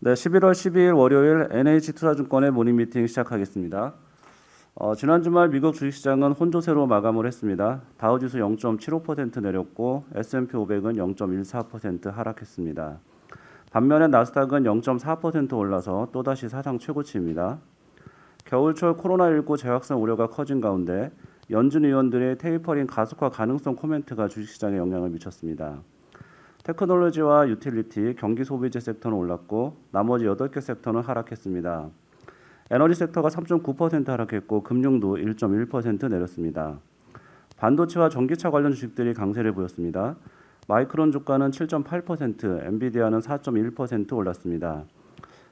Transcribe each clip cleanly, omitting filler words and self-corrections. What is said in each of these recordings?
네, 11월 12일 월요일 NH투자증권의 모닝 미팅 시작하겠습니다. 지난 주말 미국 주식시장은 혼조세로 마감을 했습니다. 다우지수 0.75% 내렸고 S&P 500은 0.14% 하락했습니다. 반면에 나스닥은 0.4% 올라서 또다시 사상 최고치입니다. 겨울철 코로나19 재확산 우려가 커진 가운데 연준 의원들의 테이퍼링 가속화 가능성 코멘트가 주식시장에 영향을 미쳤습니다. 테크놀로지와 유틸리티, 경기 소비재 섹터는 올랐고 나머지 8개 섹터는 하락했습니다. 에너지 섹터가 3.9% 하락했고 금융도 1.1% 내렸습니다. 반도체와 전기차 관련 주식들이 강세를 보였습니다. 마이크론 주가는 7.8%, 엔비디아는 4.1% 올랐습니다.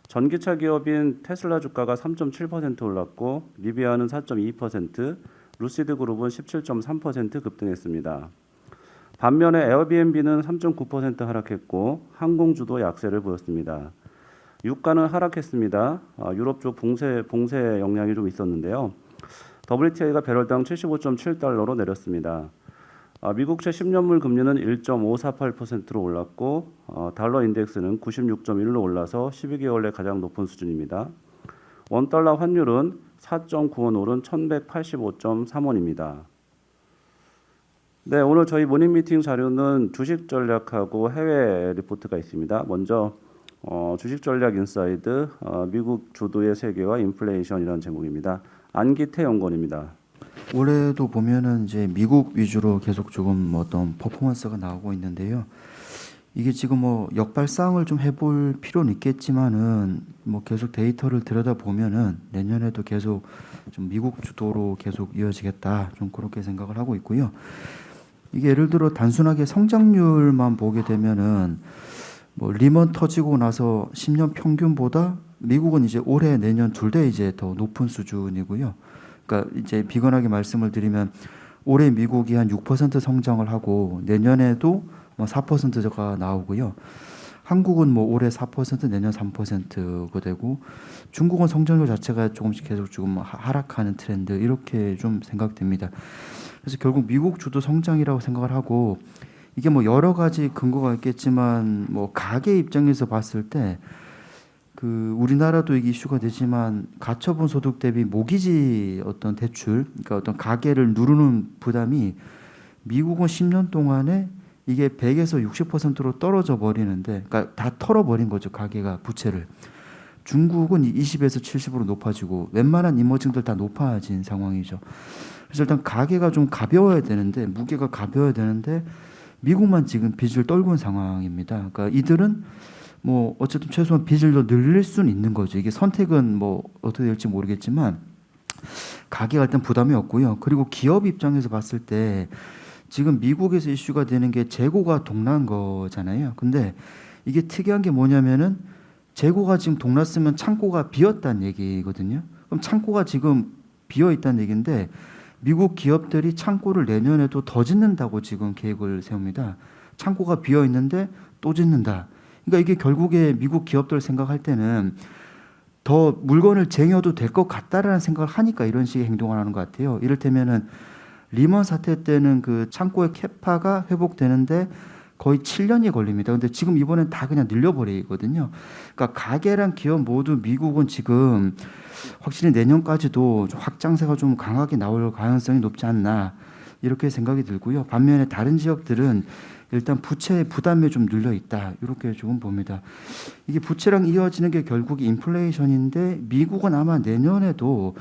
전기차 기업인 테슬라 주가가 3.7% 올랐고 리비아는 4.2%, 루시드 그룹은 17.3% 급등했습니다. 반면에 에어비앤비는 3.9% 하락했고 항공주도 약세를 보였습니다. 유가는 하락했습니다. 유럽 쪽 봉쇄 영향이 좀 있었는데요. WTI가 배럴당 75.7달러로 내렸습니다. 미국채 10년물 금리는 1.548%로 올랐고 달러 인덱스는 96.1로 올라서 12개월 내 가장 높은 수준입니다. 원달러 환율은 4.9원 오른 1185.3원입니다. 네, 오늘 저희 모닝 미팅 자료는 주식 전략하고 해외 리포트가 있습니다. 먼저 주식 전략 인사이드 미국 주도의 세계와 인플레이션이라는 제목입니다. 안기태 연구원입니다. 올해도 보면은 이제 미국 위주로 계속 조금 어떤 퍼포먼스가 나오고 있는데요. 이게 지금 뭐 역발상을 좀 해볼 필요는 있겠지만은 뭐 계속 데이터를 들여다 보면은 내년에도 계속 좀 미국 주도로 계속 이어지겠다, 좀 그렇게 생각을 하고 있고요. 이게 예를 들어 단순하게 성장률만 보게 되면은 뭐 리먼 터지고 나서 10년 평균보다 미국은 이제 올해 내년 둘 다 이제 더 높은 수준이고요. 그러니까 이제 비건하게 말씀을 드리면 올해 미국이 한 6% 성장을 하고 내년에도 뭐 4%가 나오고요. 한국은 뭐 올해 4% 내년 3%가 되고 중국은 성장률 자체가 조금씩 계속 조금 하락하는 트렌드 이렇게 좀 생각됩니다. 그래서 결국 미국 주도 성장이라고 생각을 하고 이게 뭐 여러 가지 근거가 있겠지만 뭐 가계 입장에서 봤을 때 그 우리나라도 이게 이슈가 되지만 가처분 소득 대비 모기지 어떤 대출, 그러니까 어떤 가계를 누르는 부담이 미국은 10년 동안에 이게 100에서 60%로 떨어져 버리는데, 그러니까 다 털어버린 거죠, 가계가 부채를. 중국은 20에서 70으로 높아지고 웬만한 이머징들 다 높아진 상황이죠. 그래서 일단 가계가 좀 가벼워야 되는데, 무게가 가벼워야 되는데 미국만 지금 빚을 떨고 있는 상황입니다. 그러니까 이들은 뭐 어쨌든 최소한 빚을 더 늘릴 수는 있는 거죠. 이게 선택은 뭐 어떻게 될지 모르겠지만 가계가 일단 부담이 없고요. 그리고 기업 입장에서 봤을 때 지금 미국에서 이슈가 되는 게 재고가 동난 거잖아요. 근데 이게 특이한 게 뭐냐면은 재고가 지금 동났으면 창고가 비었다는 얘기거든요. 그럼 창고가 지금 비어 있다는 얘기인데 미국 기업들이 창고를 내년에도 더 짓는다고 지금 계획을 세웁니다. 창고가 비어 있는데 또 짓는다. 그러니까 이게 결국에 미국 기업들 생각할 때는 더 물건을 쟁여도 될 것 같다라는 생각을 하니까 이런 식의 행동을 하는 것 같아요. 이를테면은 리먼 사태 때는 그 창고의 캐파가 회복되는데 거의 7년이 걸립니다. 근데 지금 이번엔 다 그냥 늘려버리거든요. 그러니까 가계랑 기업 모두 미국은 지금 확실히 내년까지도 확장세가 좀 강하게 나올 가능성이 높지 않나 이렇게 생각이 들고요. 반면에 다른 지역들은 일단 부채 부담이 좀 눌려 있다 이렇게 조금 봅니다. 이게 부채랑 이어지는 게 결국 인플레이션인데 미국은 아마 내년에도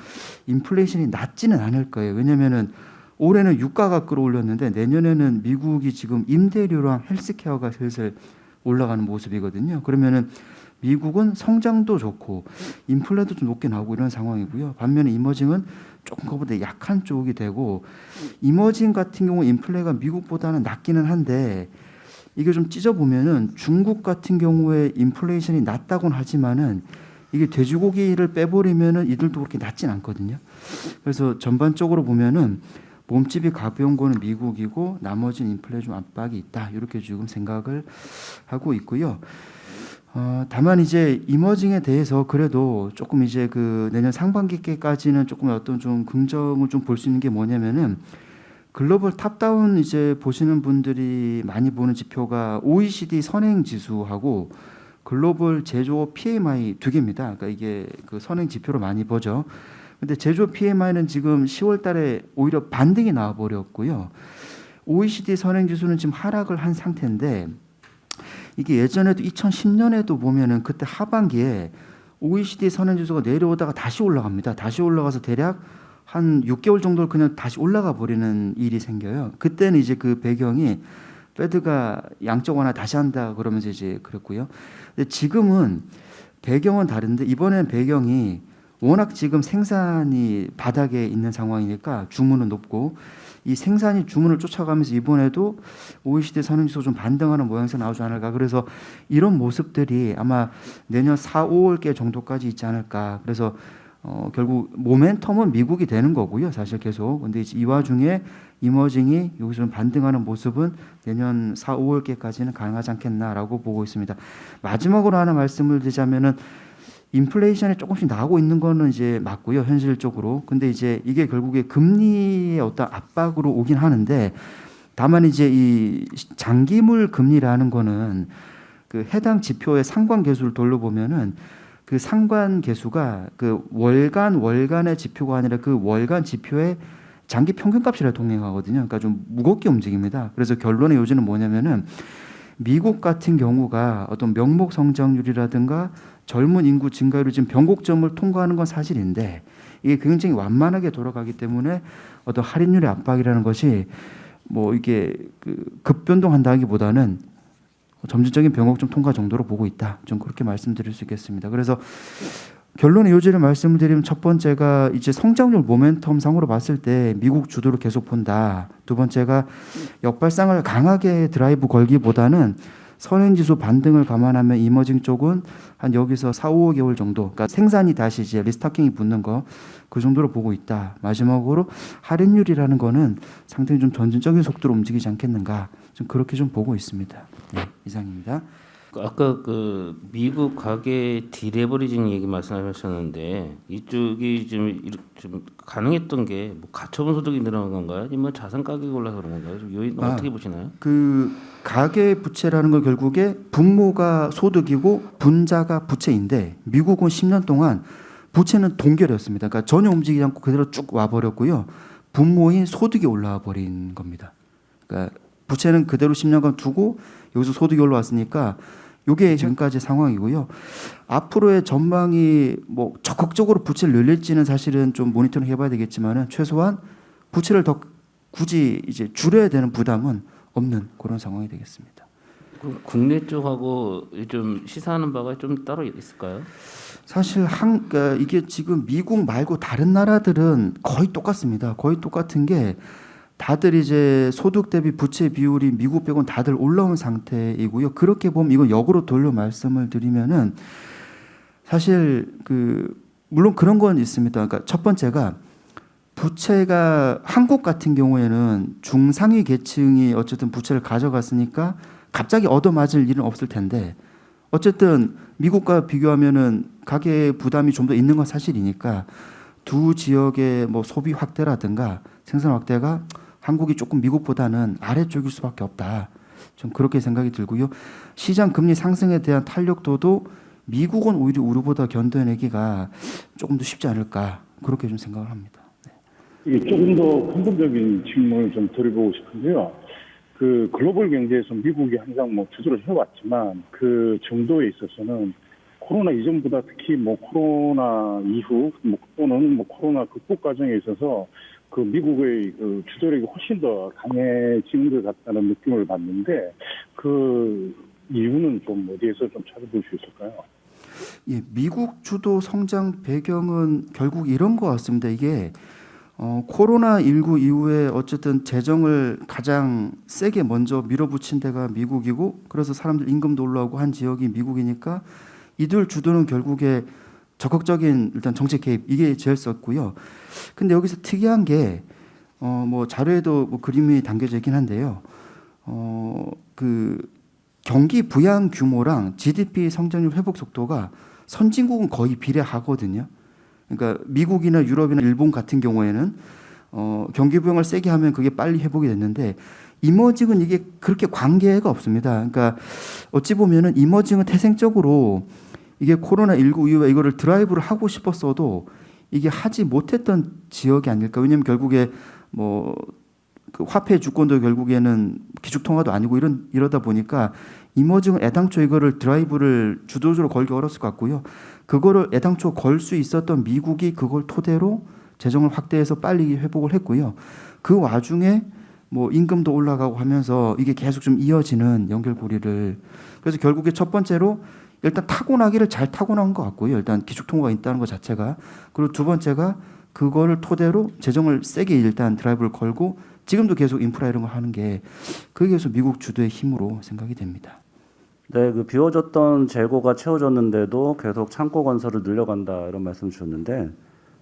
인플레이션이 낮지는 않을 거예요. 왜냐면은 올해는 유가가 끌어올렸는데 내년에는 미국이 지금 임대료랑 헬스케어가 슬슬 올라가는 모습이거든요. 그러면은 미국은 성장도 좋고 인플레도 좀 높게 나오고 이런 상황이고요. 반면에 이머징은 조금 그보다 약한 쪽이 되고 이머징 같은 경우 인플레가 미국보다는 낮기는 한데 이게 좀 찢어보면은 중국 같은 경우에 인플레이션이 낮다고는 하지만은 이게 돼지고기를 빼버리면은 이들도 그렇게 낮진 않거든요. 그래서 전반적으로 보면은 몸집이 가벼운 거는 미국이고 나머지는 인플레 좀 압박이 있다 이렇게 지금 생각을 하고 있고요. 다만 이제 이머징에 대해서 그래도 조금 이제 그 내년 상반기까지는 조금 어떤 좀 긍정을 좀 볼 수 있는 게 뭐냐면은 글로벌 탑다운 이제 보시는 분들이 많이 보는 지표가 OECD 선행 지수하고 글로벌 제조업 PMI 두 개입니다. 그러니까 이게 그 선행 지표로 많이 보죠. 근데 제조업 PMI는 지금 10월 달에 오히려 반등이 나와 버렸고요. OECD 선행 지수는 지금 하락을 한 상태인데 이게 예전에도 2010년에도 보면은 그때 하반기에 OECD 선행 지수가 내려오다가 다시 올라갑니다. 다시 올라가서 대략 한 6개월 정도 그냥 다시 올라가 버리는 일이 생겨요. 그때는 이제 그 배경이 페드가 양적 완화 다시 한다 그러면서 이제 그랬고요. 근데 지금은 배경은 다른데 이번엔 배경이 워낙 지금 생산이 바닥에 있는 상황이니까 주문은 높고 이 생산이 주문을 쫓아가면서 이번에도 OECD 선행지수 좀 반등하는 모양새가 나오지 않을까. 그래서 이런 모습들이 아마 내년 4, 5월께 정도까지 있지 않을까. 그래서 결국 모멘텀은 미국이 되는 거고요. 사실 계속. 근데 이제 이 와중에 이머징이 여기서 좀 반등하는 모습은 내년 4, 5월께까지는 가능하지 않겠나라고 보고 있습니다. 마지막으로 하나 말씀을 드리자면은 인플레이션이 조금씩 나오고 있는 거는 이제 맞고요. 현실적으로. 근데 이제 이게 결국에 금리의 어떤 압박으로 오긴 하는데 다만 이제 이 장기물 금리라는 거는 그 해당 지표의 상관 계수를 돌려보면은 그 상관 계수가 그 월간의 지표가 아니라 그 월간 지표의 장기 평균값이라 동행하거든요. 그러니까 좀 무겁게 움직입니다. 그래서 결론의 요지는 뭐냐면은 미국 같은 경우가 어떤 명목 성장률이라든가 젊은 인구 증가율이 지금 변곡점을 통과하는 건 사실인데 이게 굉장히 완만하게 돌아가기 때문에 어떤 할인율의 압박이라는 것이 뭐 이게 그 급변동한다기보다는 점진적인 변곡점 통과 정도로 보고 있다. 좀 그렇게 말씀드릴 수 있겠습니다. 그래서 결론의 요지를 말씀을 드리면 첫 번째가 이제 성장률 모멘텀 상으로 봤을 때 미국 주도로 계속 본다. 두 번째가 역발상을 강하게 드라이브 걸기보다는 선행지수 반등을 감안하면 이머징 쪽은 한 여기서 4, 5개월 정도, 그러니까 생산이 다시 이제 리스타킹이 붙는 거 그 정도로 보고 있다. 마지막으로 할인율이라는 거는 상당히 좀 점진적인 속도로 움직이지 않겠는가, 좀 그렇게 좀 보고 있습니다. 네, 이상입니다. 아까 그 미국 가계 디레버리징 얘기 말씀하셨는데 이쪽이 좀 가능했던 게 뭐 가처분 소득이 늘어난 건가요? 아니면 자산 가격이 올라서 그런 건가요? 좀 요인 어떻게 보시나요? 그 가계 부채라는 건 결국에 분모가 소득이고 분자가 부채인데 미국은 10년 동안 부채는 동결이었습니다. 그러니까 전혀 움직이지 않고 그대로 쭉 와버렸고요. 분모인 소득이 올라와 버린 겁니다. 그러니까 부채는 그대로 10년간 두고 여기서 소득이 올라왔으니까 이게 지금까지 상황이고요. 앞으로의 전망이 뭐 적극적으로 부채를 늘릴지는 사실은 좀 모니터링 해봐야 되겠지만은 최소한 부채를 더 굳이 이제 줄여야 되는 부담은 없는 그런 상황이 되겠습니다. 그럼 국내 쪽하고 좀 시사하는 바가 좀 따로 있을까요? 사실 그러니까 이게 지금 미국 말고 다른 나라들은 거의 똑같습니다. 거의 똑같은 게 다들 이제 소득 대비 부채 비율이 미국 빼고는 다들 올라온 상태이고요. 그렇게 보면 이건 역으로 돌려 말씀을 드리면은 사실 그 물론 그런 건 있습니다. 그러니까 첫 번째가 부채가 한국 같은 경우에는 중상위 계층이 어쨌든 부채를 가져갔으니까 갑자기 얻어맞을 일은 없을 텐데 어쨌든 미국과 비교하면은 가계 부담이 좀 더 있는 건 사실이니까 두 지역의 뭐 소비 확대라든가 생산 확대가 한국이 조금 미국보다는 아래쪽일 수밖에 없다. 좀 그렇게 생각이 들고요. 시장 금리 상승에 대한 탄력도도 미국은 오히려 우리보다 견뎌내기가 조금 더 쉽지 않을까 그렇게 좀 생각을 합니다. 이게 조금 더 근본적인 질문을 좀 드려보고 싶은데요. 그 글로벌 경제에서 미국이 항상 뭐 주도를 해왔지만 그 정도에 있어서는 코로나 이전보다 특히 뭐 코로나 이후 또는 뭐 코로나 극복 과정에 있어서 그 미국의 그 주도력이 훨씬 더 강해지는 것 같다는 느낌을 받는데 그 이유는 좀 어디에서 좀 찾아볼 수 있을까요? 예, 미국 주도 성장 배경은 결국 이런 것 같습니다. 이게 코로나19 이후에 어쨌든 재정을 가장 세게 먼저 밀어붙인 데가 미국이고 그래서 사람들 임금도 올라오고 한 지역이 미국이니까 이들 주도는 결국에 적극적인 일단 정책 개입 이게 제일 썼고요. 근데 여기서 특이한 게 뭐 자료에도 뭐 그림이 담겨져 있긴 한데요. 그 경기 부양 규모랑 GDP 성장률 회복 속도가 선진국은 거의 비례하거든요. 그러니까 미국이나 유럽이나 일본 같은 경우에는 경기 부양을 세게 하면 그게 빨리 회복이 됐는데 이머징은 이게 그렇게 관계가 없습니다. 그러니까 어찌 보면은 이머징은 태생적으로 이게 코로나19 이후에 이거를 드라이브를 하고 싶었어도 이게 하지 못했던 지역이 아닐까. 왜냐하면 결국에 뭐 그 화폐 주권도 결국에는 기축통화도 아니고 이러다 보니까 이머징은 애당초 이거를 드라이브를 주도적으로 걸기 어려웠을 것 같고요. 그거를 애당초 걸 수 있었던 미국이 그걸 토대로 재정을 확대해서 빨리 회복을 했고요. 그 와중에 뭐 임금도 올라가고 하면서 이게 계속 좀 이어지는 연결고리를, 그래서 결국에 첫 번째로 일단 타고나기를 잘 타고난 것 같고요. 일단 기축통화가 있다는 것 자체가. 그리고 두 번째가 그거를 토대로 재정을 세게 일단 드라이브를 걸고 지금도 계속 인프라 이런 거 하는 게 그게 계속 미국 주도의 힘으로 생각이 됩니다. 네, 그 비워졌던 재고가 채워졌는데도 계속 창고 건설을 늘려간다 이런 말씀 주셨는데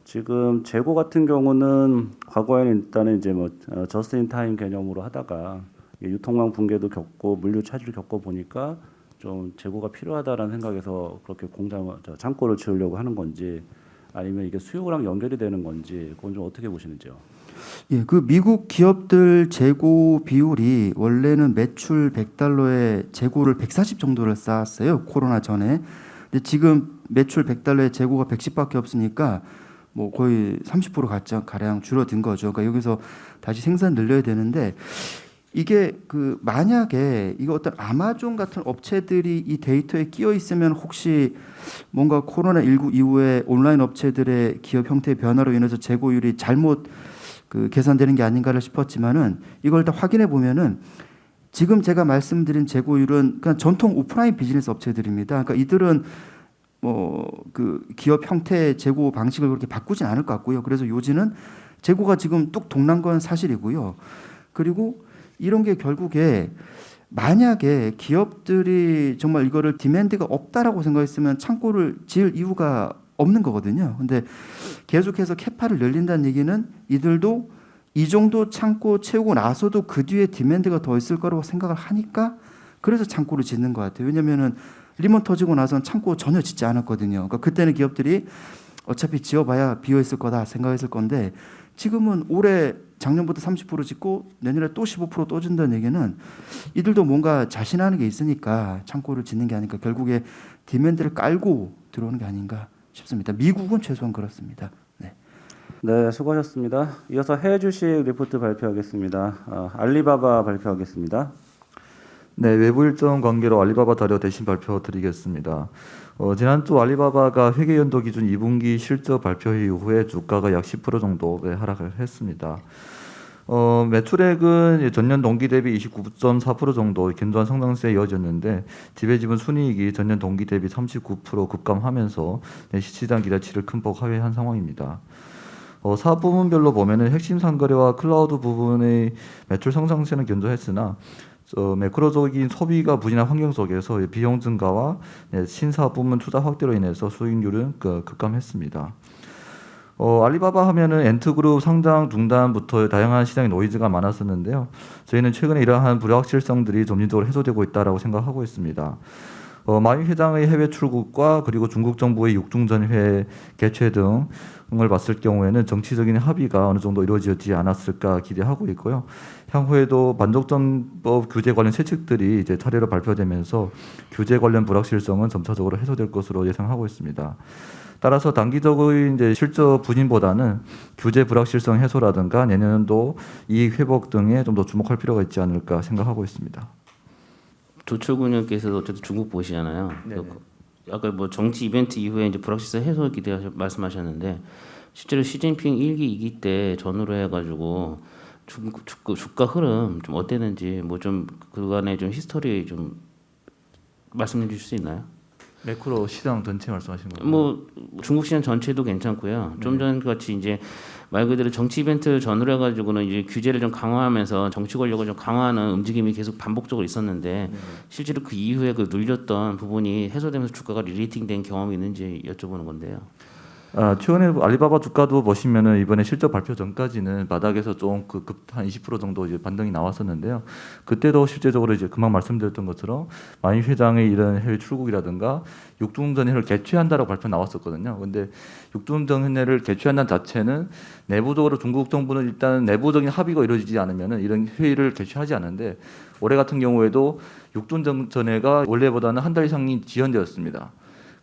지금 재고 같은 경우는 과거에는 일단은 이제 뭐 저스트 인 타임 개념으로 하다가 유통망 붕괴도 겪고 물류 차질을 겪어 보니까 좀 재고가 필요하다라는 생각에서 그렇게 창고를 지으려고 하는 건지 아니면 이게 수요랑 연결이 되는 건지 그건 좀 어떻게 보시는지요? 예, 그 미국 기업들 재고 비율이 원래는 매출 100달러에 재고를 140 정도를 쌓았어요. 코로나 전에. 근데 지금 매출 100달러에 재고가 110밖에 없으니까 뭐 거의 30% 가량 줄어든 거죠. 그러니까 여기서 다시 생산 늘려야 되는데 이게 그 만약에 이거 어떤 아마존 같은 업체들이 이 데이터에 끼어 있으면 혹시 뭔가 코로나19 이후에 온라인 업체들의 기업 형태의 변화로 인해서 재고율이 잘못 그 계산되는 게 아닌가를 싶었지만은 이걸 일단 확인해 보면은 지금 제가 말씀드린 재고율은 그냥 전통 오프라인 비즈니스 업체들입니다. 그러니까 이들은 뭐 그 기업 형태의 재고 방식을 그렇게 바꾸진 않을 것 같고요. 그래서 요지는 재고가 지금 뚝 동난 건 사실이고요. 그리고 이런 게 결국에 만약에 기업들이 정말 이거를 디맨드가 없다라고 생각했으면 창고를 지을 이유가 없는 거거든요. 근데 계속해서 캐파를 늘린다는 얘기는 이들도 이 정도 창고 채우고 나서도 그 뒤에 디맨드가 더 있을 거라고 생각을 하니까 그래서 창고를 짓는 것 같아요. 왜냐면은 리먼 터지고 나서는 창고 전혀 짓지 않았거든요. 그러니까 그때는 기업들이 어차피 지어봐야 비어 있을 거다 생각했을 건데 지금은 올해 작년부터 30% 짓고 내년에 또 15% 또 준다는 얘기는 이들도 뭔가 자신하는 게 있으니까 창고를 짓는 게 아닐까. 결국에 디맨드를 깔고 들어오는 게 아닌가 싶습니다. 미국은 최소한 그렇습니다. 네. 네, 수고하셨습니다. 이어서 해외 주식 리포트 발표하겠습니다. 알리바바 발표하겠습니다. 네, 외부 일정 관계로 알리바바 자료 대신 발표드리겠습니다. 지난주 알리바바가 회계 연도 기준 2분기 실적 발표 이후에 주가가 약 10% 정도의 하락을 했습니다. 매출액은 전년 동기 대비 29.4% 정도 견조한 성장세에 이어졌는데 지배지분 순이익이 전년 동기 대비 39% 급감하면서 시장 기대치를 큰 폭 하회한 상황입니다. 사업 부문별로 보면은 핵심 상거래와 클라우드 부분의 매출 성장세는 견조했으나 매크로적인 소비가 부진한 환경 속에서 비용 증가와 신사업 부문 투자 확대로 인해서 수익률은 급감했습니다. 알리바바 하면은 엔트그룹 상장 중단부터 다양한 시장의 노이즈가 많았었는데요. 저희는 최근에 이러한 불확실성들이 점진적으로 해소되고 있다라고 생각하고 있습니다. 마윈 회장의 해외 출국과 그리고 중국 정부의 육중전회 개최 등을 봤을 경우에는 정치적인 합의가 어느 정도 이루어지지 않았을까 기대하고 있고요. 향후에도 반독점법 규제 관련 세칙들이 이제 차례로 발표되면서 규제 관련 불확실성은 점차적으로 해소될 것으로 예상하고 있습니다. 따라서 단기적인 이제 실적 부진보다는 규제 불확실성 해소라든가 내년도 이익 회복 등에 좀 더 주목할 필요가 있지 않을까 생각하고 있습니다. 조철군님께서 어쨌든 중국 보시잖아요. 아까 뭐 정치 이벤트 이후에 이제 불확실성 해소 말씀하셨는데 실제로 시진핑 1기, 2기 때 전후로 해가지고 중국 주가 흐름 좀 어땠는지 뭐 좀 그간의 좀 히스토리 좀 말씀해 주실 수 있나요? 매크로 시장 전체 말씀하시는 거예요? 뭐 중국 시장 전체도 괜찮고요. 좀 전 같이 이제 말 그대로 정치 이벤트 전후로 해가지고는 이제 규제를 좀 강화하면서 정치 권력을 좀 강화하는 움직임이 계속 반복적으로 있었는데 실제로 그 이후에 그 눌렸던 부분이 해소되면서 주가가 리레이팅된 경험이 있는지 여쭤보는 건데요. 최근에 알리바바 주가도 보시면은 이번에 실적 발표 전까지는 바닥에서 좀 한 20% 정도 이제 반등이 나왔었는데요. 그때도 실제적으로 이제 금방 말씀드렸던 것처럼 마임 회장의 이런 해외 출국이라든가 육중전회를 개최한다라고 발표 나왔었거든요. 근데 육중전회를 개최한다는 자체는 내부적으로 중국 정부는 일단 내부적인 합의가 이루어지지 않으면은 이런 회의를 개최하지 않는데 올해 같은 경우에도 육중전회가 원래보다는 한 달 이상이 지연되었습니다.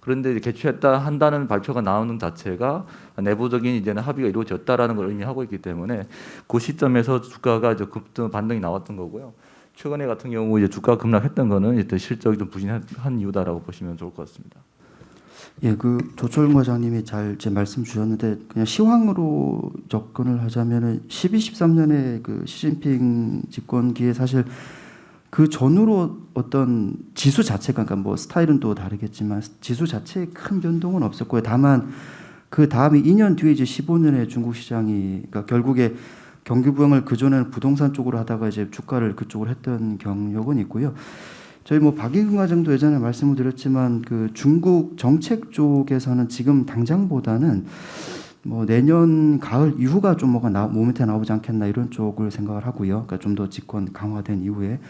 그런데 이제 개최했다 한다는 발표가 나오는 자체가 내부적인 이제는 합의가 이루어졌다라는 걸 의미하고 있기 때문에 그 시점에서 주가가 이제 급등 반등이 나왔던 거고요. 최근에 같은 경우 이제 주가 급락했던 거는 일단 실적이 좀 부진한 이유다라고 보시면 좋을 것 같습니다. 예, 그 조철 과장님이 잘 제 말씀 주셨는데 그냥 시황으로 접근을 하자면은 12, 13년에 그 시진핑 집권기에 사실 그 전후로 어떤 지수 자체가 그러니까 뭐 스타일은 또 다르겠지만 지수 자체에 큰 변동은 없었고요. 다만 그 다음에 2년 뒤에 이제 15년에 중국 시장이 그러니까 결국에 경기 부양을 그 전에는 부동산 쪽으로 하다가 이제 주가를 그쪽으로 했던 경력은 있고요. 저희 뭐 박익근 과장도 예전에 말씀을 드렸지만 그 중국 정책 쪽에서는 지금 당장보다는 뭐 내년 가을 이후가 좀 뭐가 모멘트가 나오지 않겠나 이런 쪽을 생각을 하고요. 그러니까 좀 더 집권 강화된 이후에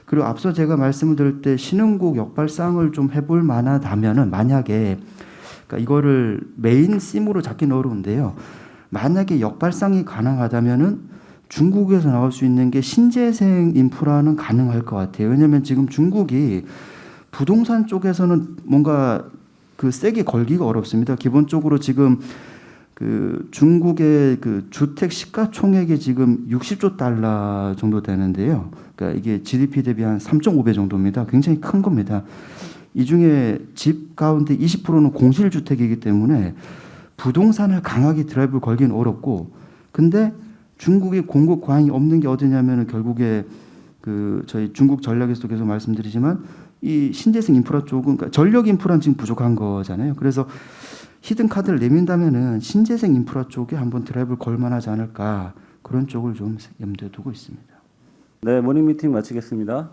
그리고 앞서 제가 말씀을 드릴 때 신흥국 역발상을 좀 해볼 만하다면은 만약에 그러니까 이거를 메인 심으로 잡기는 어려운데요. 만약에 역발상이 가능하다면은 중국에서 나올 수 있는 게 신재생 인프라는 가능할 것 같아요. 왜냐하면 지금 중국이 부동산 쪽에서는 뭔가 그 세게 걸기가 어렵습니다. 기본적으로 지금 그 중국의 그 주택 시가총액이 지금 60조 달러 정도 되는데요. 그러니까 이게 GDP 대비 한 3.5배 정도입니다. 굉장히 큰 겁니다. 이 중에 집 가운데 20%는 공실주택이기 때문에 부동산을 강하게 드라이브 걸기는 어렵고, 근데 중국이 공급 과잉이 없는 게 어디냐면은 결국에 그 저희 중국 전략에서도 계속 말씀드리지만 이 신재생 인프라 쪽은 그러니까 전력 인프라는 지금 부족한 거잖아요. 그래서 히든 카드를 내민다면은 신재생 인프라 쪽에 한번 드라이브를 걸만하지 않을까 그런 쪽을 좀 염두에 두고 있습니다. 네, 모닝 미팅 마치겠습니다.